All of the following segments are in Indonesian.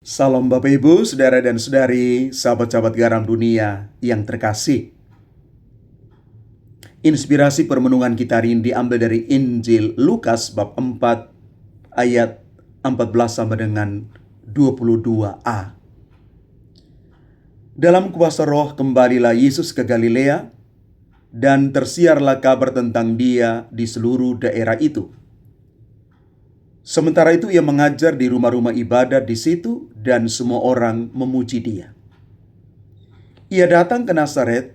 Salam Bapak Ibu, Saudara dan Saudari, sahabat-sahabat garam dunia yang terkasih. Inspirasi permenungan kita hari ini diambil dari Injil Lukas bab 4 ayat 14 sampai dengan 22a. Dalam kuasa roh kembalilah Yesus ke Galilea, dan tersiarlah kabar tentang Dia di seluruh daerah itu. Sementara itu ia mengajar di rumah-rumah ibadat di situ dan semua orang memuji Dia. Ia datang ke Nazaret,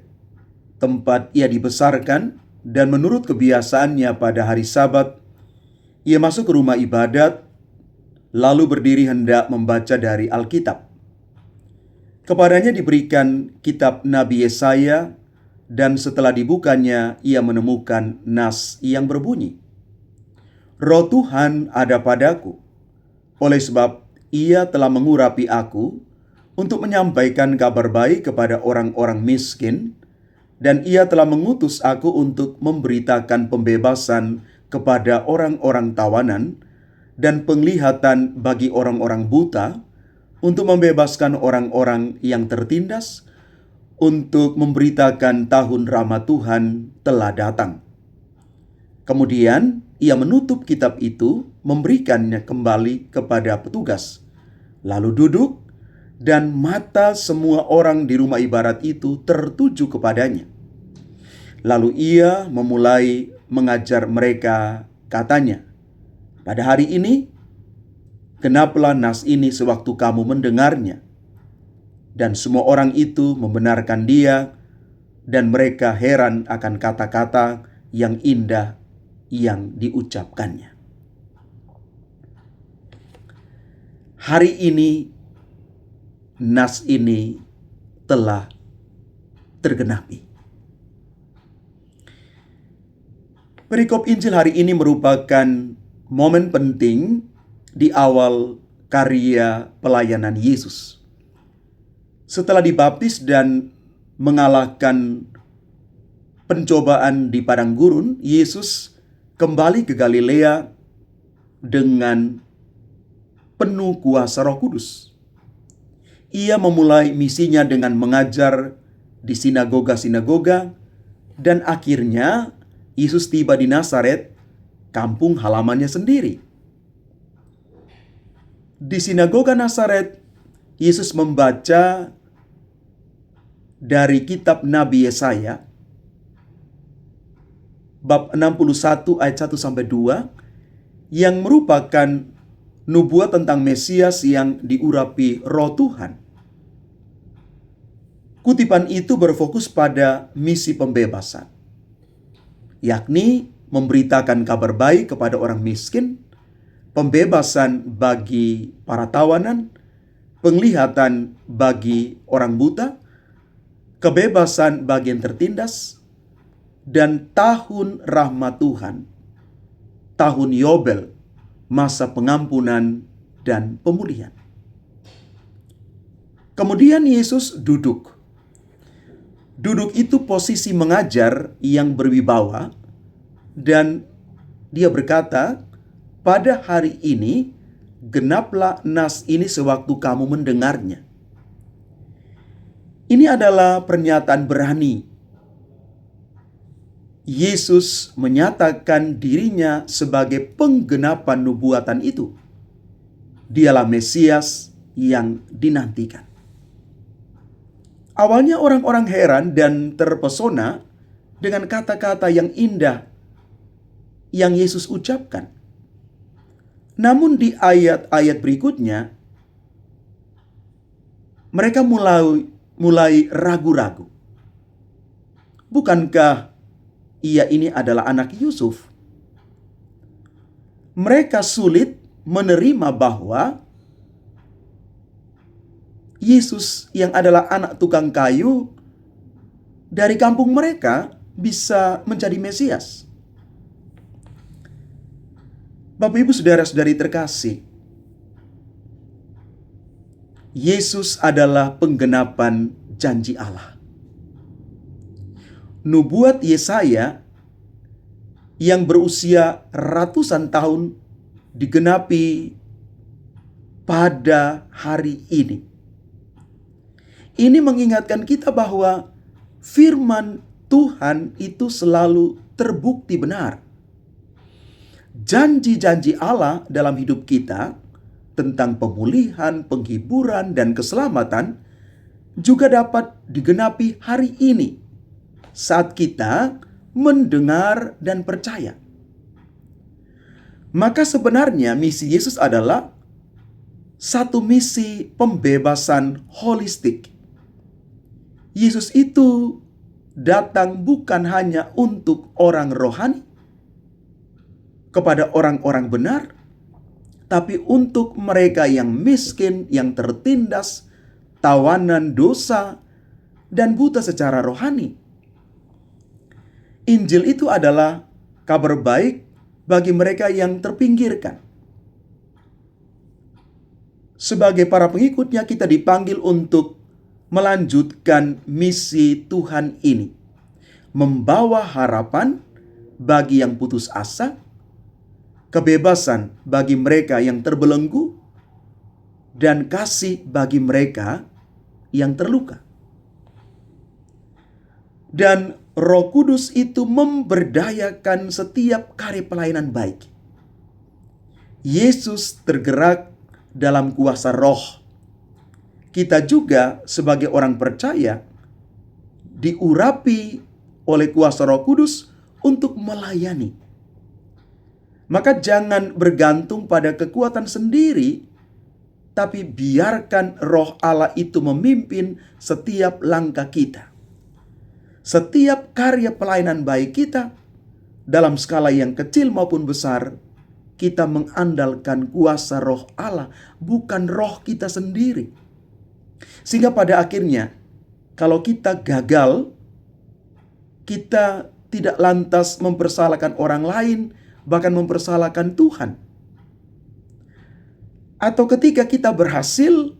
tempat ia dibesarkan, dan menurut kebiasaannya pada hari Sabat, ia masuk ke rumah ibadat, lalu berdiri hendak membaca dari Alkitab. Kepadanya diberikan kitab Nabi Yesaya, dan setelah dibukanya ia menemukan nas yang berbunyi, "Roh Tuhan ada padaku, oleh sebab Ia telah mengurapi aku untuk menyampaikan kabar baik kepada orang-orang miskin, dan Ia telah mengutus aku untuk memberitakan pembebasan kepada orang-orang tawanan dan penglihatan bagi orang-orang buta, untuk membebaskan orang-orang yang tertindas, untuk memberitakan tahun rahmat Tuhan telah datang." Kemudian ia menutup kitab itu, memberikannya kembali kepada petugas, lalu duduk, dan mata semua orang di rumah ibadat itu tertuju kepadanya. Lalu ia memulai mengajar mereka, katanya, "Pada hari ini, genaplah nas ini sewaktu kamu mendengarnya." Dan semua orang itu membenarkan dia, dan mereka heran akan kata-kata yang indah yang diucapkannya. Hari ini, nas ini telah tergenapi. Perikop Injil hari ini merupakan momen penting di awal karya pelayanan Yesus. Setelah dibaptis dan mengalahkan pencobaan di padang gurun, Yesus kembali ke Galilea dengan penuh kuasa Roh Kudus. Ia memulai misinya dengan mengajar di sinagoga-sinagoga, dan akhirnya Yesus tiba di Nazaret, kampung halamannya sendiri. Di sinagoga Nazaret, Yesus membaca dari kitab Nabi Yesaya bab 61 ayat 1 sampai 2, yang merupakan nubuat tentang Mesias yang diurapi Roh Tuhan. Kutipan itu berfokus pada misi pembebasan, yakni memberitakan kabar baik kepada orang miskin, pembebasan bagi para tawanan, penglihatan bagi orang buta, kebebasan bagi yang tertindas, dan tahun rahmat Tuhan, tahun Yobel, masa pengampunan dan pemulihan. Kemudian Yesus duduk. Duduk itu posisi mengajar yang berwibawa, dan dia berkata, "Pada hari ini, genaplah nas ini sewaktu kamu mendengarnya." Ini adalah pernyataan berani. Yesus menyatakan dirinya sebagai penggenapan nubuatan itu. Dialah Mesias yang dinantikan. Awalnya orang-orang heran dan terpesona dengan kata-kata yang indah yang Yesus ucapkan. Namun di ayat-ayat berikutnya, mereka mulai ragu-ragu. Bukankah ia ini adalah anak Yusuf? Mereka sulit menerima bahwa Yesus yang adalah anak tukang kayu dari kampung mereka bisa menjadi Mesias. Bapak Ibu saudara-saudari terkasih, Yesus adalah penggenapan janji Allah. Nubuat Yesaya yang berusia ratusan tahun digenapi pada hari ini. Ini mengingatkan kita bahwa firman Tuhan itu selalu terbukti benar. Janji-janji Allah dalam hidup kita tentang pemulihan, penghiburan, dan keselamatan juga dapat digenapi hari ini saat kita mendengar dan percaya. Maka sebenarnya misi Yesus adalah satu misi pembebasan holistik. Yesus itu datang bukan hanya untuk orang rohani, kepada orang-orang benar, tapi untuk mereka yang miskin, yang tertindas, tawanan dosa, dan buta secara rohani. Injil itu adalah kabar baik bagi mereka yang terpinggirkan. Sebagai para pengikutnya, kita dipanggil untuk melanjutkan misi Tuhan ini, membawa harapan bagi yang putus asa, kebebasan bagi mereka yang terbelenggu, dan kasih bagi mereka yang terluka. Dan Roh Kudus itu memberdayakan setiap karya pelayanan baik. Yesus tergerak dalam kuasa Roh. Kita juga sebagai orang percaya diurapi oleh kuasa Roh Kudus untuk melayani. Maka jangan bergantung pada kekuatan sendiri, tapi biarkan Roh Allah itu memimpin setiap langkah kita. Setiap karya pelayanan baik kita, dalam skala yang kecil maupun besar, kita mengandalkan kuasa Roh Allah, bukan roh kita sendiri. Sehingga pada akhirnya, kalau kita gagal, kita tidak lantas mempersalahkan orang lain, bahkan mempersalahkan Tuhan. Atau ketika kita berhasil,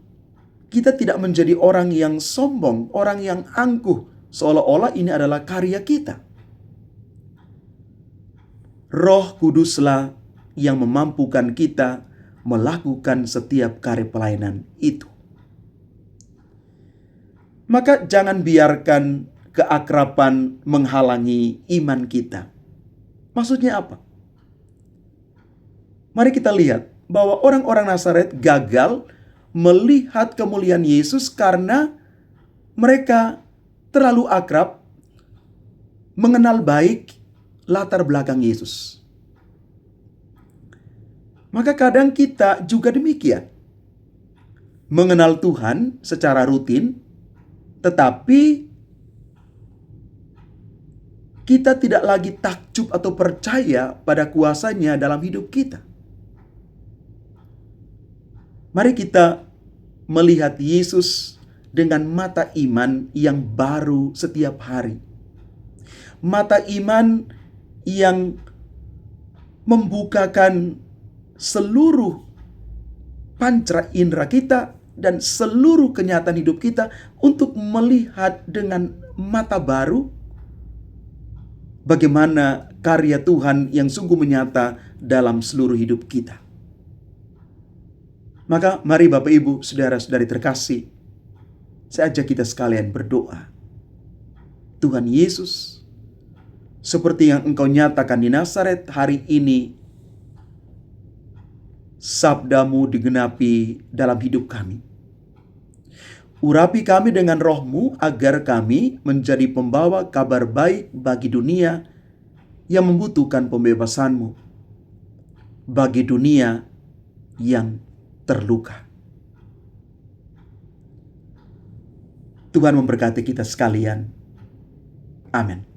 kita tidak menjadi orang yang sombong, orang yang angkuh, seolah-olah ini adalah karya kita. Roh Kuduslah yang memampukan kita melakukan setiap karya pelayanan itu. Maka jangan biarkan keakraban menghalangi iman kita. Maksudnya apa? Mari kita lihat bahwa orang-orang Nazaret gagal melihat kemuliaan Yesus karena mereka terlalu akrab, mengenal baik latar belakang Yesus. Maka kadang kita juga demikian. Mengenal Tuhan secara rutin, tetapi kita tidak lagi takjub atau percaya pada kuasa-Nya dalam hidup kita. Mari kita melihat Yesus dengan mata iman yang baru setiap hari. Mata iman yang membukakan seluruh panca indera kita dan seluruh kenyataan hidup kita untuk melihat dengan mata baru bagaimana karya Tuhan yang sungguh menyata dalam seluruh hidup kita. Maka mari Bapak Ibu, saudara-saudari terkasih, saya ajak kita sekalian berdoa. Tuhan Yesus, seperti yang Engkau nyatakan di Nazaret hari ini, sabda-Mu digenapi dalam hidup kami. Urapi kami dengan Roh-Mu agar kami menjadi pembawa kabar baik bagi dunia yang membutuhkan pembebasan-Mu, bagi dunia yang terluka. Tuhan memberkati kita sekalian. Amin.